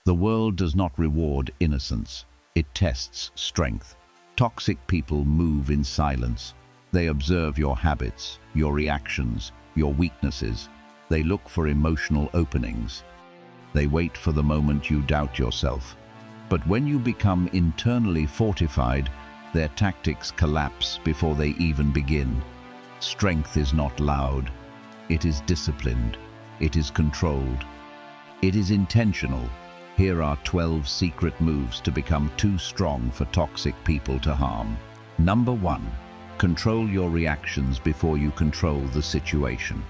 The world does not reward innocence. It tests strength. Toxic people move in silence. They observe your habits, your reactions, your weaknesses. They look for emotional openings. They wait for the moment you doubt yourself. But when you become internally fortified, their tactics collapse before they even begin. Strength is not loud. It is disciplined. It is controlled. It is intentional. Here are 12 secret moves to become too strong for toxic people to harm. Number 1. Control your reactions before you control the situation.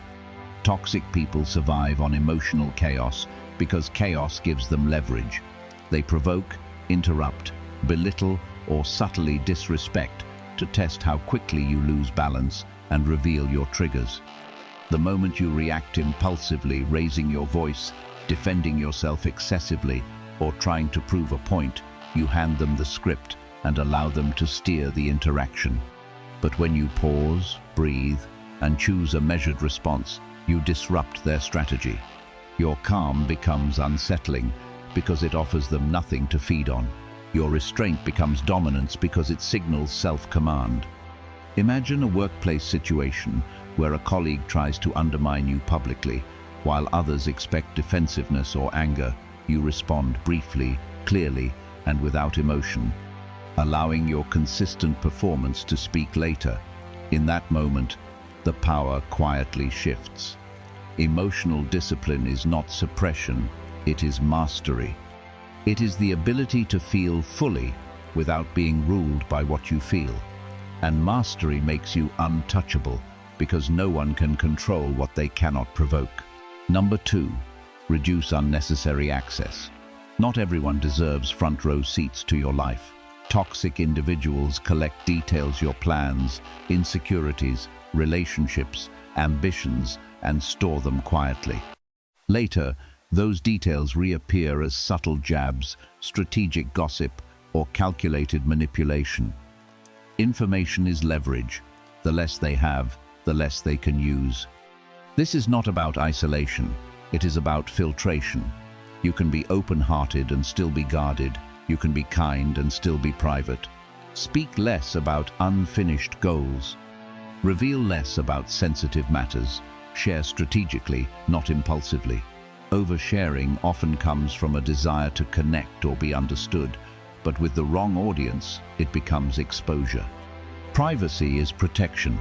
Toxic people survive on emotional chaos because chaos gives them leverage. They provoke, interrupt, belittle, or subtly disrespect to test how quickly you lose balance and reveal your triggers. The moment you react impulsively, raising your voice, defending yourself excessively, or trying to prove a point, you hand them the script and allow them to steer the interaction. But when you pause, breathe, and choose a measured response, you disrupt their strategy. Your calm becomes unsettling because it offers them nothing to feed on. Your restraint becomes dominance because it signals self-command. Imagine a workplace situation where a colleague tries to undermine you publicly. While others expect defensiveness or anger, you respond briefly, clearly, and without emotion, allowing your consistent performance to speak later. In that moment, the power quietly shifts. Emotional discipline is not suppression, it is mastery. It is the ability to feel fully without being ruled by what you feel. And mastery makes you untouchable because no one can control what they cannot provoke. Number 2. Reduce unnecessary access. Not everyone deserves front row seats to your life. Toxic individuals collect details, your plans, insecurities, relationships, ambitions, and store them quietly. Later, those details reappear as subtle jabs, strategic gossip, or calculated manipulation. Information is leverage. The less they have, the less they can use. This is not about isolation. It is about filtration. You can be open-hearted and still be guarded. You can be kind and still be private. Speak less about unfinished goals. Reveal less about sensitive matters. Share strategically, not impulsively. Oversharing often comes from a desire to connect or be understood, but with the wrong audience, it becomes exposure. Privacy is protection.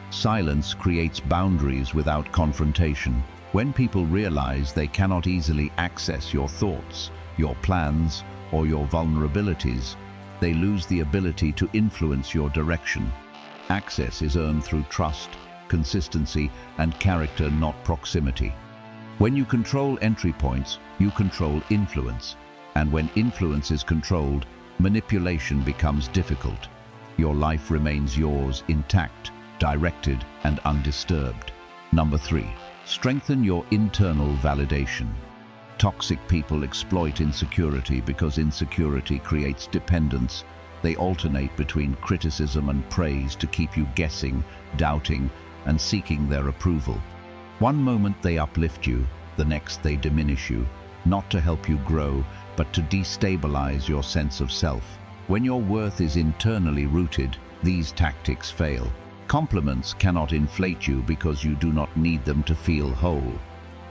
Silence creates boundaries without confrontation. When people realize they cannot easily access your thoughts, your plans, or your vulnerabilities, they lose the ability to influence your direction. Access is earned through trust, consistency, and character, not proximity. When you control entry points, you control influence. And when influence is controlled, manipulation becomes difficult. Your life remains yours, intact, directed, and undisturbed. Number 3. Strengthen your internal validation. Toxic people exploit insecurity because insecurity creates dependence. They alternate between criticism and praise to keep you guessing, doubting, and seeking their approval. One moment they uplift you, the next they diminish you, not to help you grow, but to destabilize your sense of self. When your worth is internally rooted, these tactics fail. Compliments cannot inflate you because you do not need them to feel whole.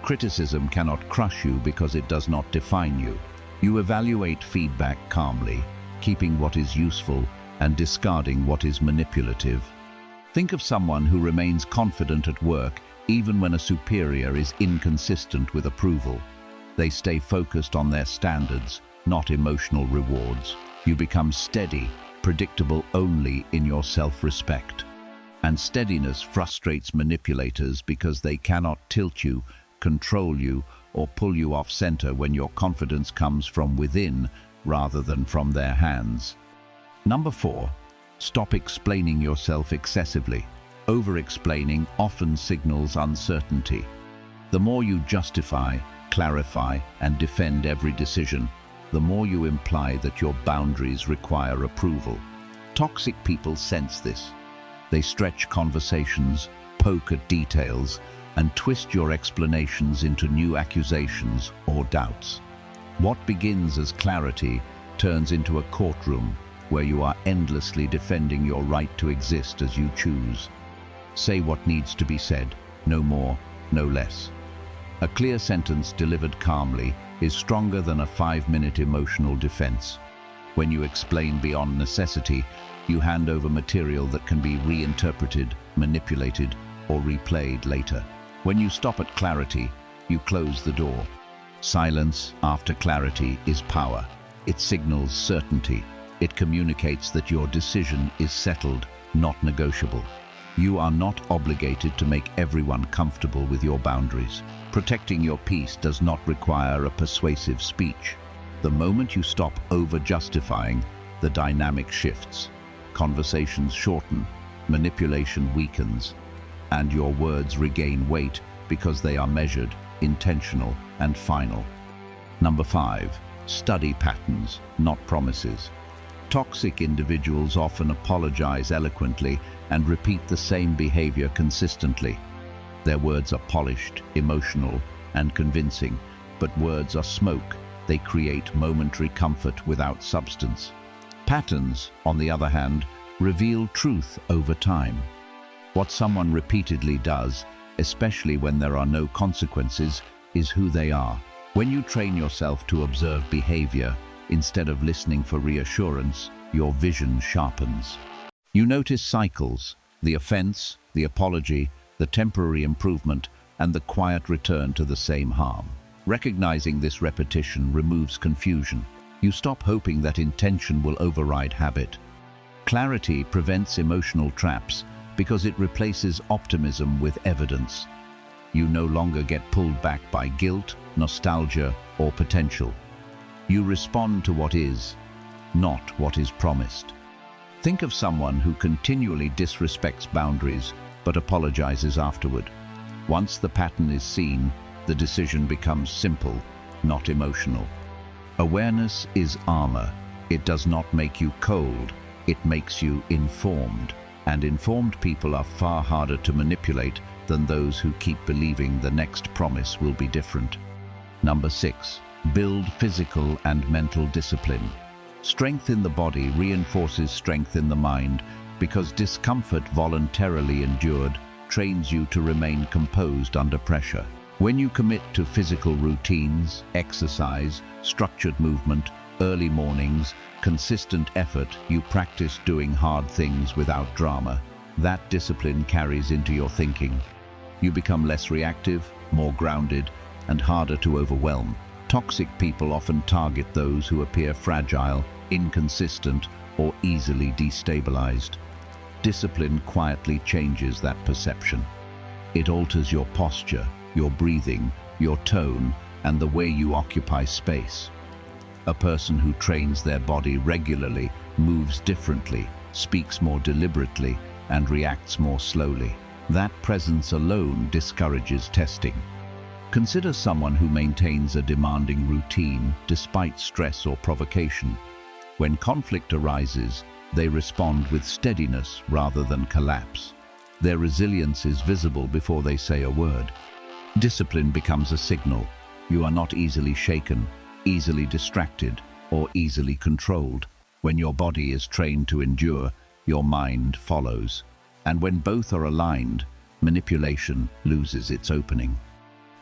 Criticism cannot crush you because it does not define you. You evaluate feedback calmly, keeping what is useful and discarding what is manipulative. Think of someone who remains confident at work even when a superior is inconsistent with approval. They stay focused on their standards, not emotional rewards. You become steady, predictable only in your self-respect. And steadiness frustrates manipulators because they cannot tilt you, control you, or pull you off center when your confidence comes from within rather than from their hands. Number 4. Stop explaining yourself excessively. Over-explaining often signals uncertainty. The more you justify, clarify, and defend every decision, the more you imply that your boundaries require approval. Toxic people sense this. They stretch conversations, poke at details, and twist your explanations into new accusations or doubts. What begins as clarity turns into a courtroom where you are endlessly defending your right to exist as you choose. Say what needs to be said, no more, no less. A clear sentence delivered calmly is stronger than a 5-minute emotional defense. When you explain beyond necessity, you hand over material that can be reinterpreted, manipulated, or replayed later. When you stop at clarity, you close the door. Silence after clarity is power. It signals certainty. It communicates that your decision is settled, not negotiable. You are not obligated to make everyone comfortable with your boundaries. Protecting your peace does not require a persuasive speech. The moment you stop over-justifying, the dynamic shifts. Conversations shorten, manipulation weakens, and your words regain weight because they are measured, intentional, and final. Number 5. Study patterns, not promises. Toxic individuals often apologize eloquently and repeat the same behavior consistently. Their words are polished, emotional, and convincing, but words are smoke. They create momentary comfort without substance. Patterns, on the other hand, reveal truth over time. What someone repeatedly does, especially when there are no consequences, is who they are. When you train yourself to observe behavior, instead of listening for reassurance, your vision sharpens. You notice cycles, the offense, the apology, the temporary improvement, and the quiet return to the same harm. Recognizing this repetition removes confusion. You stop hoping that intention will override habit. Clarity prevents emotional traps because it replaces optimism with evidence. You no longer get pulled back by guilt, nostalgia, or potential. You respond to what is, not what is promised. Think of someone who continually disrespects boundaries but apologizes afterward. Once the pattern is seen, the decision becomes simple, not emotional. Awareness is armor. It does not make you cold, it makes you informed. And informed people are far harder to manipulate than those who keep believing the next promise will be different. Number 6. Build physical and mental discipline. Strength in the body reinforces strength in the mind because discomfort voluntarily endured trains you to remain composed under pressure. When you commit to physical routines, exercise, structured movement, early mornings, consistent effort, you practice doing hard things without drama. That discipline carries into your thinking. You become less reactive, more grounded, and harder to overwhelm. Toxic people often target those who appear fragile, inconsistent, or easily destabilized. Discipline quietly changes that perception. It alters your posture, your breathing, your tone, and the way you occupy space. A person who trains their body regularly moves differently, speaks more deliberately, and reacts more slowly. That presence alone discourages testing. Consider someone who maintains a demanding routine despite stress or provocation. When conflict arises, they respond with steadiness rather than collapse. Their resilience is visible before they say a word. Discipline becomes a signal. You are not easily shaken, easily distracted, or easily controlled. When your body is trained to endure, your mind follows. And when both are aligned, manipulation loses its opening.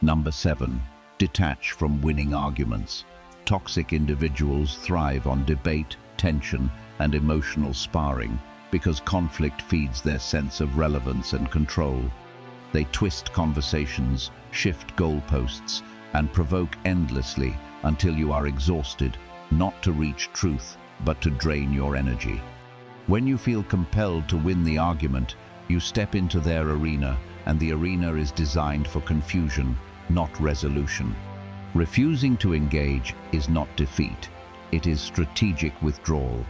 Number 7. Detach from winning arguments. Toxic individuals thrive on debate, tension, and emotional sparring because conflict feeds their sense of relevance and control. They twist conversations, shift goalposts, and provoke endlessly until you are exhausted, not to reach truth, but to drain your energy. When you feel compelled to win the argument, you step into their arena, and the arena is designed for confusion, not resolution. Refusing to engage is not defeat. It is strategic withdrawal.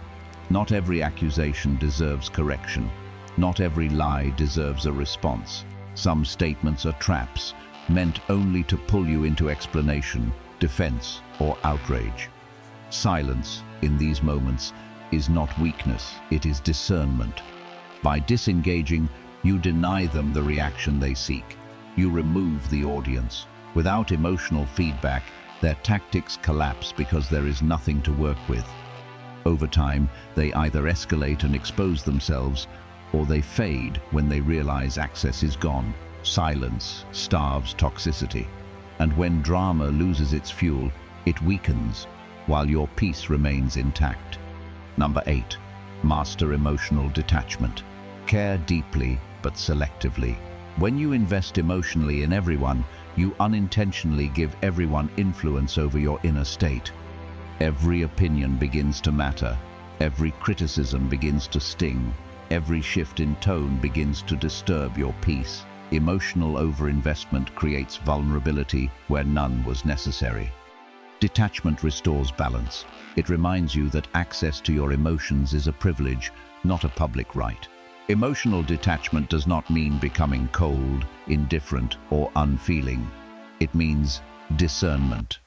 Not every accusation deserves correction. Not every lie deserves a response. Some statements are traps, meant only to pull you into explanation, defense, or outrage. Silence, in these moments, is not weakness, it is discernment. By disengaging, you deny them the reaction they seek. You remove the audience. Without emotional feedback, Their tactics collapse because there is nothing to work with. Over time, they either escalate and expose themselves, or they fade when they realize access is gone. Silence starves toxicity, and when drama loses its fuel, it weakens, while your peace remains intact. Number 8. Master emotional detachment. Care deeply, but selectively. When you invest emotionally in everyone, you unintentionally give everyone influence over your inner state. Every opinion begins to matter. Every criticism begins to sting. Every shift in tone begins to disturb your peace. Emotional overinvestment creates vulnerability where none was necessary. Detachment restores balance. It reminds you that access to your emotions is a privilege, not a public right. Emotional detachment does not mean becoming cold, indifferent, or unfeeling. It means discernment.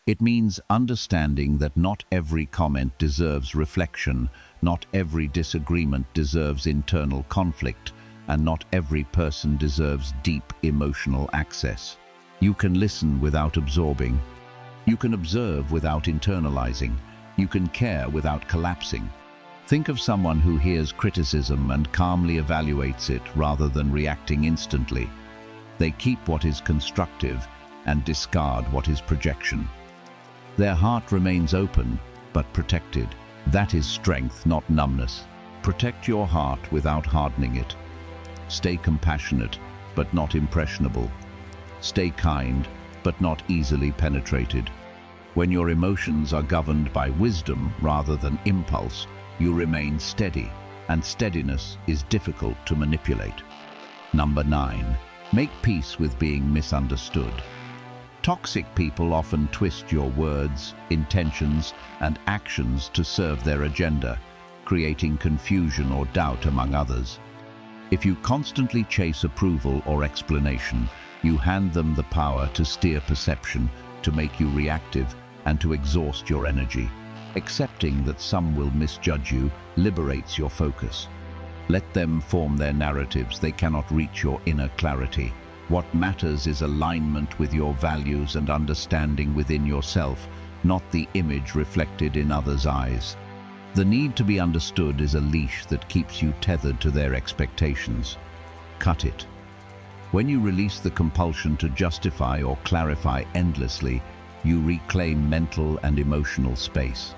It means understanding that not every comment deserves reflection, not every disagreement deserves internal conflict, and not every person deserves deep emotional access. You can listen without absorbing. You can observe without internalizing. You can care without collapsing. Think of someone who hears criticism and calmly evaluates it rather than reacting instantly. They keep what is constructive and discard what is projection. Their heart remains open, but protected. That is strength, not numbness. Protect your heart without hardening it. Stay compassionate, but not impressionable. Stay kind, but not easily penetrated. When your emotions are governed by wisdom rather than impulse, you remain steady, and steadiness is difficult to manipulate. Number 9. Make peace with being misunderstood. Toxic people often twist your words, intentions, and actions to serve their agenda, creating confusion or doubt among others. If you constantly chase approval or explanation, you hand them the power to steer perception, to make you reactive, and to exhaust your energy. Accepting that some will misjudge you liberates your focus. Let them form their narratives. They cannot reach your inner clarity. What matters is alignment with your values and understanding within yourself, not the image reflected in others' eyes. The need to be understood is a leash that keeps you tethered to their expectations. Cut it. When you release the compulsion to justify or clarify endlessly, you reclaim mental and emotional space.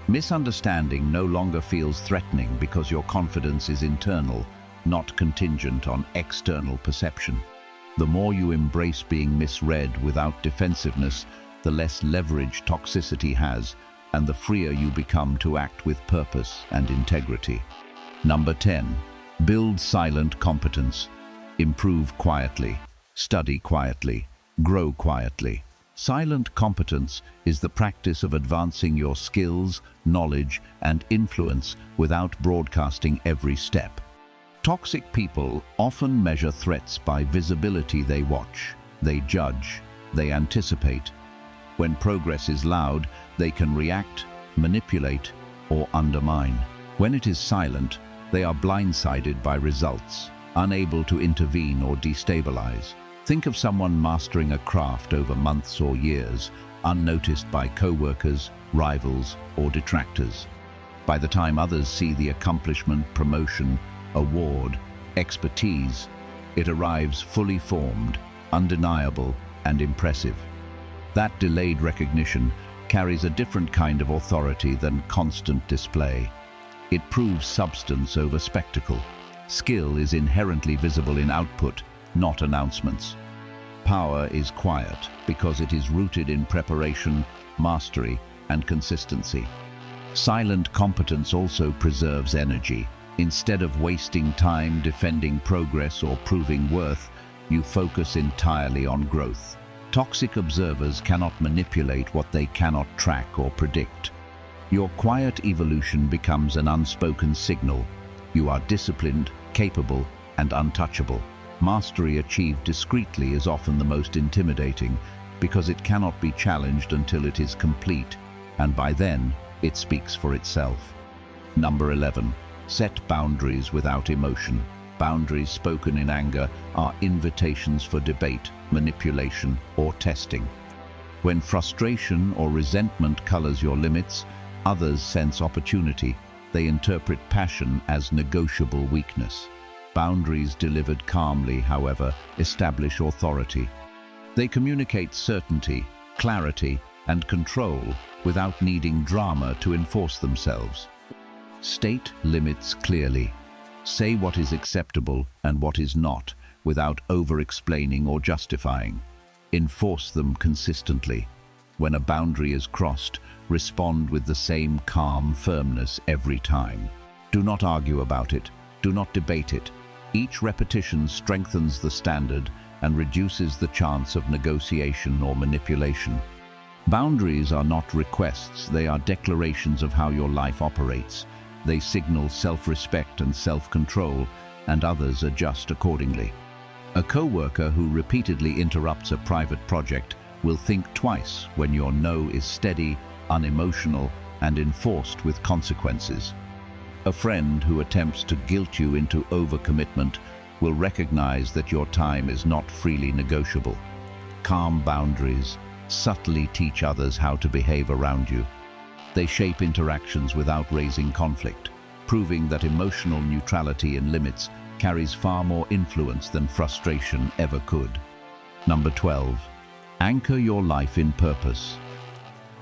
Misunderstanding no longer feels threatening because your confidence is internal, not contingent on external perception. The more you embrace being misread without defensiveness, the less leverage toxicity has, and the freer you become to act with purpose and integrity. Number 10. Build silent competence. Improve quietly. Study quietly. Grow quietly. Silent competence is the practice of advancing your skills, knowledge, and influence without broadcasting every step. Toxic people often measure threats by visibility. They watch, they judge, they anticipate. When progress is loud, they can react, manipulate, or undermine. When it is silent, they are blindsided by results, unable to intervene or destabilize. Think of someone mastering a craft over months or years, unnoticed by co-workers, rivals, or detractors. By the time others see the accomplishment, promotion, award, expertise, it arrives fully formed, undeniable, and impressive. That delayed recognition carries a different kind of authority than constant display. It proves substance over spectacle. Skill is inherently visible in output, not announcements. Power is quiet because it is rooted in preparation, mastery, and consistency. Silent competence also preserves energy. Instead of wasting time defending progress or proving worth, you focus entirely on growth. Toxic observers cannot manipulate what they cannot track or predict. Your quiet evolution becomes an unspoken signal. You are disciplined, capable, and untouchable. Mastery achieved discreetly is often the most intimidating because it cannot be challenged until it is complete, and by then, it speaks for itself. Number 11. Set boundaries without emotion. Boundaries spoken in anger are invitations for debate, manipulation, or testing. When frustration or resentment colors your limits, others sense opportunity. They interpret passion as negotiable weakness. Boundaries delivered calmly, however, establish authority. They communicate certainty, clarity, and control without needing drama to enforce themselves. State limits clearly. Say what is acceptable and what is not, without over-explaining or justifying. Enforce them consistently. When a boundary is crossed, respond with the same calm firmness every time. Do not argue about it. Do not debate it. Each repetition strengthens the standard and reduces the chance of negotiation or manipulation. Boundaries are not requests, they are declarations of how your life operates. They signal self-respect and self-control, and others adjust accordingly. A co-worker who repeatedly interrupts a private project will think twice when your no is steady, unemotional, and enforced with consequences. A friend who attempts to guilt you into overcommitment will recognize that your time is not freely negotiable. Calm boundaries subtly teach others how to behave around you. They shape interactions without raising conflict, proving that emotional neutrality in limits carries far more influence than frustration ever could. Number 12. Anchor your life in purpose.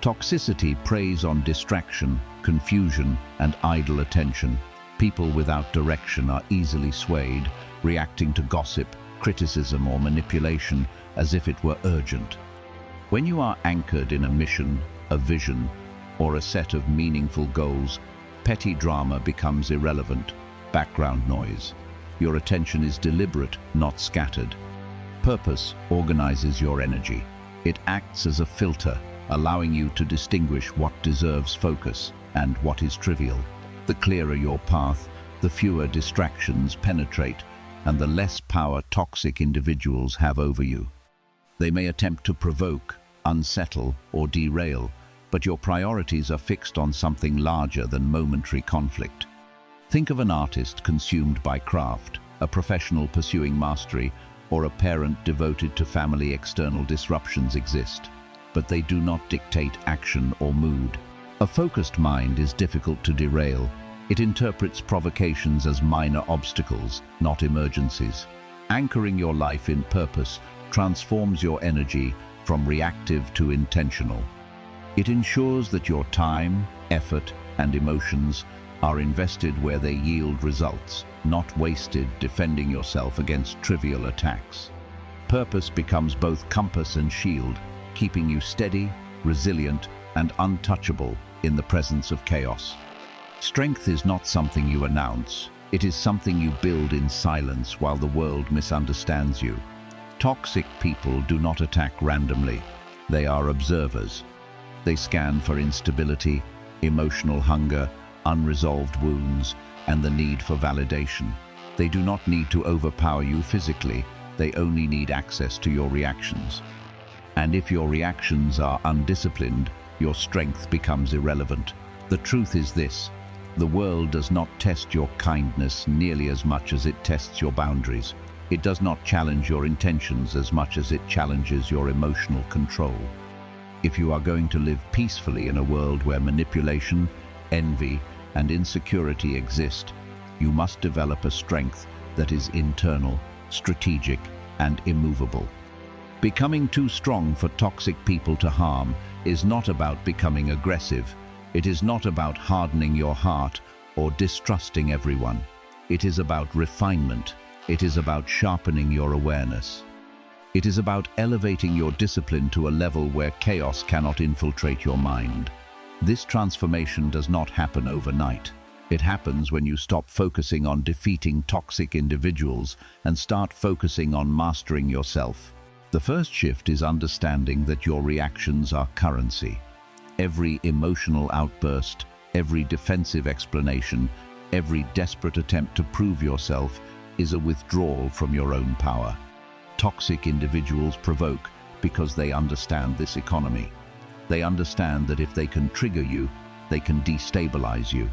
Toxicity preys on distraction, confusion, and idle attention. People without direction are easily swayed, reacting to gossip, criticism, or manipulation as if it were urgent. When you are anchored in a mission, a vision, or a set of meaningful goals, petty drama becomes irrelevant, background noise. Your attention is deliberate, not scattered. Purpose organizes your energy. It acts as a filter, allowing you to distinguish what deserves focus and what is trivial. The clearer your path, the fewer distractions penetrate, and the less power toxic individuals have over you. They may attempt to provoke, unsettle, or derail, but your priorities are fixed on something larger than momentary conflict. Think of an artist consumed by craft, a professional pursuing mastery, or a parent devoted to family. External disruptions exist, but they do not dictate action or mood. A focused mind is difficult to derail. It interprets provocations as minor obstacles, not emergencies. Anchoring your life in purpose transforms your energy from reactive to intentional. It ensures that your time, effort, and emotions are invested where they yield results, not wasted defending yourself against trivial attacks. Purpose becomes both compass and shield, keeping you steady, resilient, and untouchable in the presence of chaos. Strength is not something you announce. It is something you build in silence while the world misunderstands you. Toxic people do not attack randomly. They are observers. They scan for instability, emotional hunger, unresolved wounds, and the need for validation. They do not need to overpower you physically. They only need access to your reactions. And if your reactions are undisciplined, your strength becomes irrelevant. The truth is this: the world does not test your kindness nearly as much as it tests your boundaries. It does not challenge your intentions as much as it challenges your emotional control. If you are going to live peacefully in a world where manipulation, envy, and insecurity exist, you must develop a strength that is internal, strategic, and immovable. Becoming too strong for toxic people to harm is not about becoming aggressive. It is not about hardening your heart or distrusting everyone. It is about refinement. It is about sharpening your awareness. It is about elevating your discipline to a level where chaos cannot infiltrate your mind. This transformation does not happen overnight. It happens when you stop focusing on defeating toxic individuals and start focusing on mastering yourself. The first shift is understanding that your reactions are currency. Every emotional outburst, every defensive explanation, every desperate attempt to prove yourself is a withdrawal from your own power. Toxic individuals provoke because they understand this economy. They understand that if they can trigger you, they can destabilize you.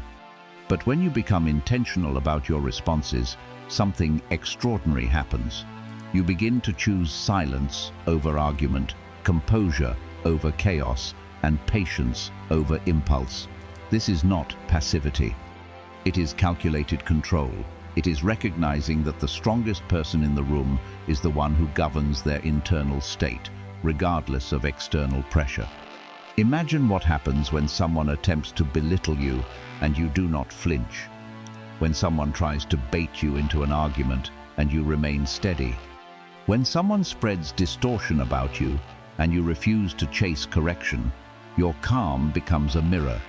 But when you become intentional about your responses, something extraordinary happens. You begin to choose silence over argument, composure over chaos and patience over impulse. This is not passivity. It is calculated control. It is recognizing that the strongest person in the room is the one who governs their internal state, regardless of external pressure. Imagine what happens when someone attempts to belittle you and you do not flinch. When someone tries to bait you into an argument and you remain steady. When someone spreads distortion about you and you refuse to chase correction, your calm becomes a mirror.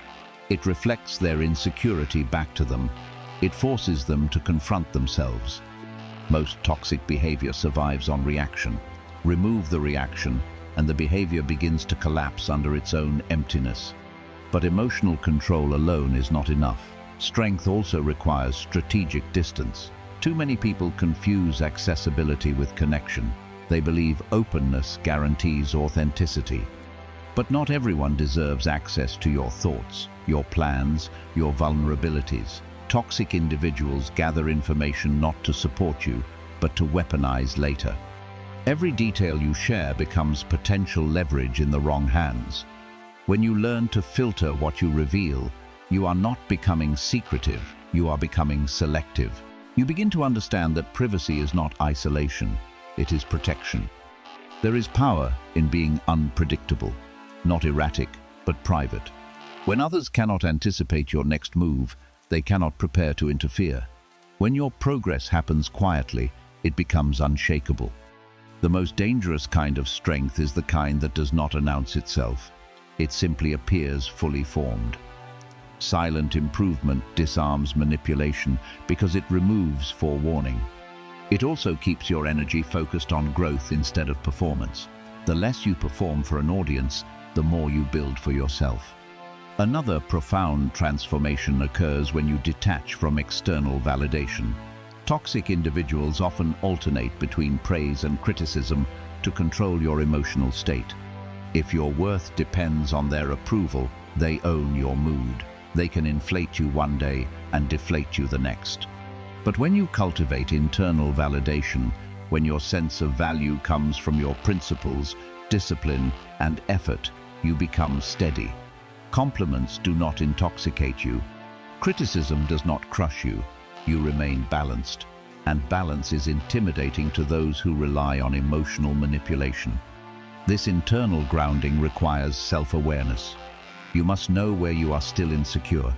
It reflects their insecurity back to them. It forces them to confront themselves. Most toxic behavior survives on reaction. Remove the reaction, and the behavior begins to collapse under its own emptiness. But emotional control alone is not enough. Strength also requires strategic distance. Too many people confuse accessibility with connection. They believe openness guarantees authenticity. But not everyone deserves access to your thoughts, your plans, your vulnerabilities. Toxic individuals gather information not to support you, but to weaponize later. Every detail you share becomes potential leverage in the wrong hands. When you learn to filter what you reveal, you are not becoming secretive, you are becoming selective. You begin to understand that privacy is not isolation, it is protection. There is power in being unpredictable, not erratic, but private. When others cannot anticipate your next move, they cannot prepare to interfere. When your progress happens quietly, it becomes unshakable. The most dangerous kind of strength is the kind that does not announce itself. It simply appears fully formed. Silent improvement disarms manipulation because it removes forewarning. It also keeps your energy focused on growth instead of performance. The less you perform for an audience, the more you build for yourself. Another profound transformation occurs when you detach from external validation. Toxic individuals often alternate between praise and criticism to control your emotional state. If your worth depends on their approval, they own your mood. They can inflate you one day and deflate you the next. But when you cultivate internal validation, when your sense of value comes from your principles, discipline, and effort, you become steady. Compliments do not intoxicate you. Criticism does not crush you. You remain balanced, and balance is intimidating to those who rely on emotional manipulation. This internal grounding requires self-awareness. You must know where you are still insecure.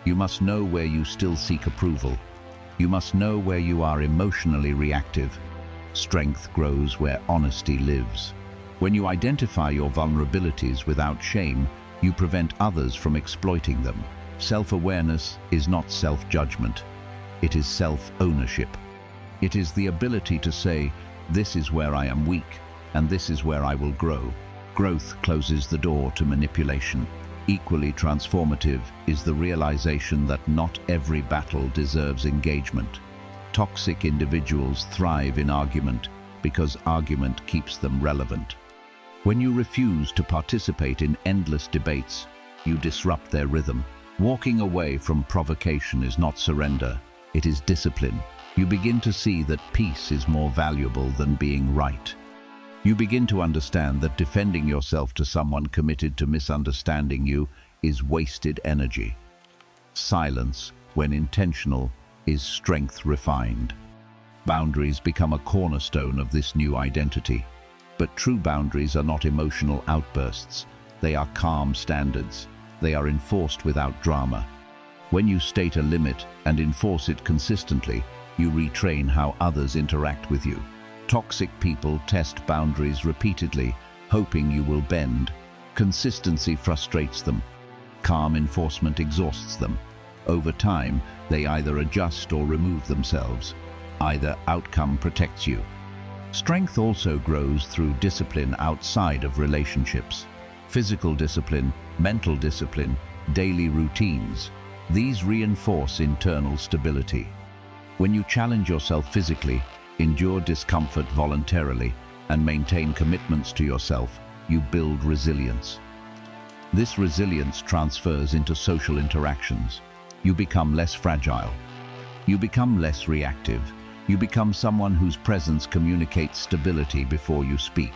You must know where you still seek approval. You must know where you are emotionally reactive. Strength grows where honesty lives. When you identify your vulnerabilities without shame, you prevent others from exploiting them. Self-awareness is not self-judgment. It is self-ownership. It is the ability to say, this is where I am weak, and this is where I will grow. Growth closes the door to manipulation. Equally transformative is the realization that not every battle deserves engagement. Toxic individuals thrive in argument because argument keeps them relevant. When you refuse to participate in endless debates, you disrupt their rhythm. Walking away from provocation is not surrender, it is discipline. You begin to see that peace is more valuable than being right. You begin to understand that defending yourself to someone committed to misunderstanding you is wasted energy. Silence, when intentional, is strength refined. Boundaries become a cornerstone of this new identity. But true boundaries are not emotional outbursts. They are calm standards. They are enforced without drama. When you state a limit and enforce it consistently, you retrain how others interact with you. Toxic people test boundaries repeatedly, hoping you will bend. Consistency frustrates them. Calm enforcement exhausts them. Over time, they either adjust or remove themselves. Either outcome protects you. Strength also grows through discipline outside of relationships. Physical discipline, mental discipline, daily routines. These reinforce internal stability. When you challenge yourself physically, endure discomfort voluntarily, and maintain commitments to yourself, you build resilience. This resilience transfers into social interactions. You become less fragile. You become less reactive. You become someone whose presence communicates stability before you speak.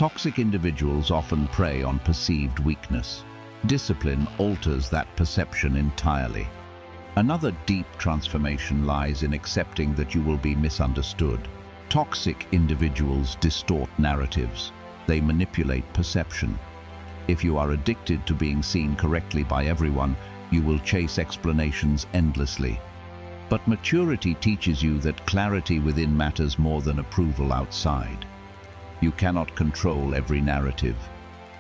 Toxic individuals often prey on perceived weakness. Discipline alters that perception entirely. Another deep transformation lies in accepting that you will be misunderstood. Toxic individuals distort narratives. They manipulate perception. If you are addicted to being seen correctly by everyone, you will chase explanations endlessly. But maturity teaches you that clarity within matters more than approval outside. You cannot control every narrative.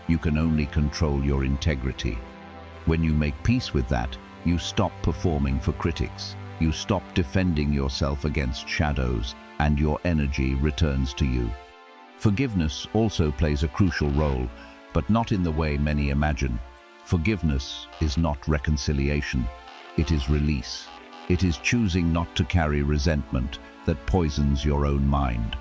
You can only control your integrity. When you make peace with that, you stop performing for critics. You stop defending yourself against shadows, and your energy returns to you. Forgiveness also plays a crucial role, but not in the way many imagine. Forgiveness is not reconciliation. It is release. It is choosing not to carry resentment that poisons your own mind.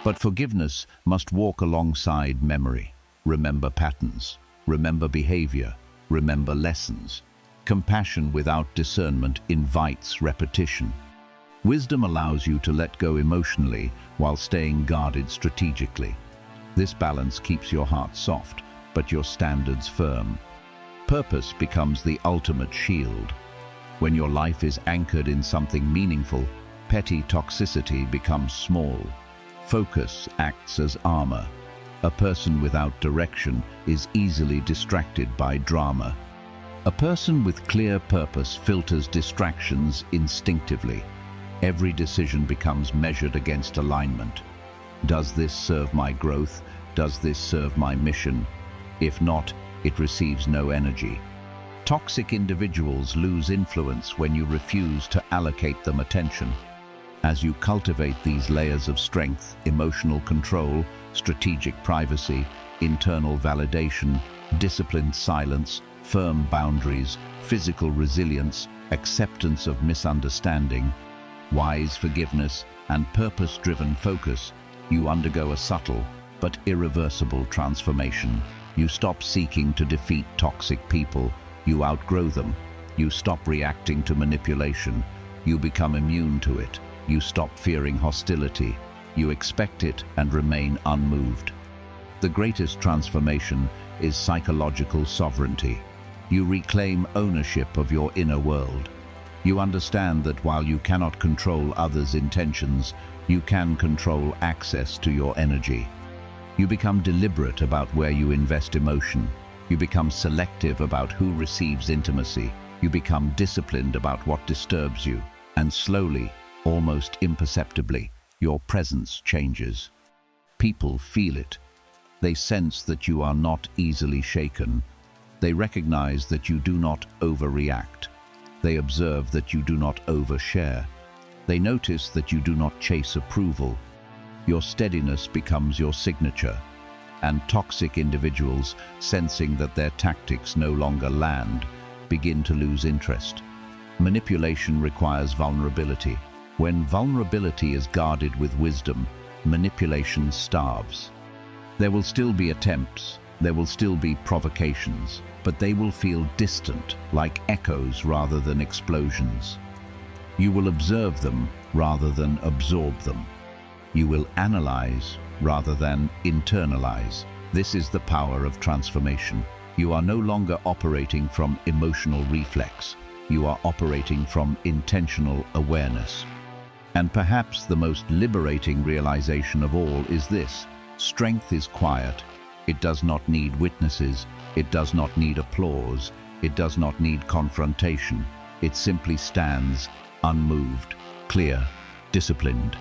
But forgiveness must walk alongside memory. Remember patterns. Remember behavior. Remember lessons. Compassion without discernment invites repetition. Wisdom allows you to let go emotionally while staying guarded strategically. This balance keeps your heart soft, but your standards firm. Purpose becomes the ultimate shield. When your life is anchored in something meaningful, petty toxicity becomes small. Focus acts as armor. A person without direction is easily distracted by drama. A person with clear purpose filters distractions instinctively. Every decision becomes measured against alignment. Does this serve my growth? Does this serve my mission? If not, it receives no energy. Toxic individuals lose influence when you refuse to allocate them attention. As you cultivate these layers of strength, emotional control, strategic privacy, internal validation, disciplined silence, firm boundaries, physical resilience, acceptance of misunderstanding, wise forgiveness, and purpose-driven focus, you undergo a subtle but irreversible transformation. You stop seeking to defeat toxic people. You outgrow them. You stop reacting to manipulation. You become immune to it. You stop fearing hostility. You expect it and remain unmoved. The greatest transformation is psychological sovereignty. You reclaim ownership of your inner world. You understand that while you cannot control others' intentions, you can control access to your energy. You become deliberate about where you invest emotion. You become selective about who receives intimacy. You become disciplined about what disturbs you. And slowly, almost imperceptibly, your presence changes. People feel it. They sense that you are not easily shaken. They recognize that you do not overreact. They observe that you do not overshare. They notice that you do not chase approval. Your steadiness becomes your signature, and toxic individuals, sensing that their tactics no longer land, begin to lose interest. Manipulation requires vulnerability. When vulnerability is guarded with wisdom, manipulation starves. There will still be attempts, there will still be provocations, but they will feel distant, like echoes rather than explosions. You will observe them rather than absorb them. You will analyze rather than internalize. This is the power of transformation. You are no longer operating from emotional reflex. You are operating from intentional awareness. And perhaps the most liberating realization of all is this: strength is quiet. It does not need witnesses. It does not need applause. It does not need confrontation. It simply stands unmoved, clear, disciplined.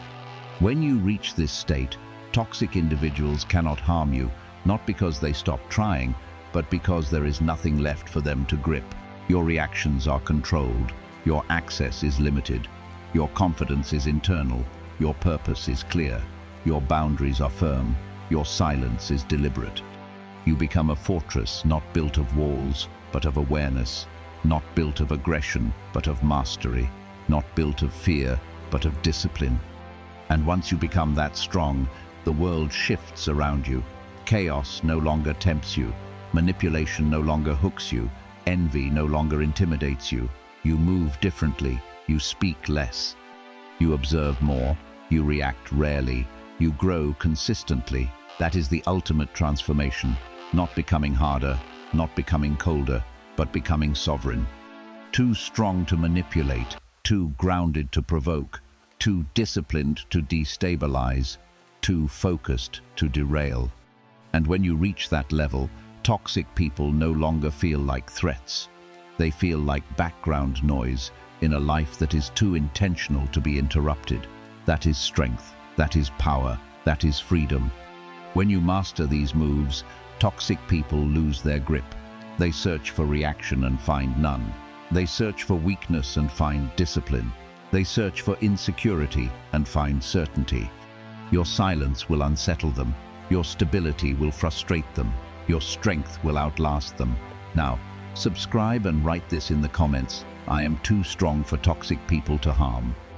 When you reach this state, toxic individuals cannot harm you, not because they stop trying, but because there is nothing left for them to grip. Your reactions are controlled. Your access is limited. Your confidence is internal. Your purpose is clear. Your boundaries are firm. Your silence is deliberate. You become a fortress not built of walls, but of awareness, not built of aggression, but of mastery, not built of fear, but of discipline. And once you become that strong, the world shifts around you. Chaos no longer tempts you. Manipulation no longer hooks you. Envy no longer intimidates you. You move differently. You speak less. You observe more. You react rarely. You grow consistently. That is the ultimate transformation, not becoming harder, not becoming colder, but becoming sovereign. Too strong to manipulate, too grounded to provoke, too disciplined to destabilize, too focused to derail. And when you reach that level, toxic people no longer feel like threats. They feel like background noise in a life that is too intentional to be interrupted. That is strength, that is power, that is freedom. When you master these moves, toxic people lose their grip. They search for reaction and find none. They search for weakness and find discipline. They search for insecurity and find certainty. Your silence will unsettle them. Your stability will frustrate them. Your strength will outlast them. Now, subscribe and write this in the comments. I am too strong for toxic people to harm.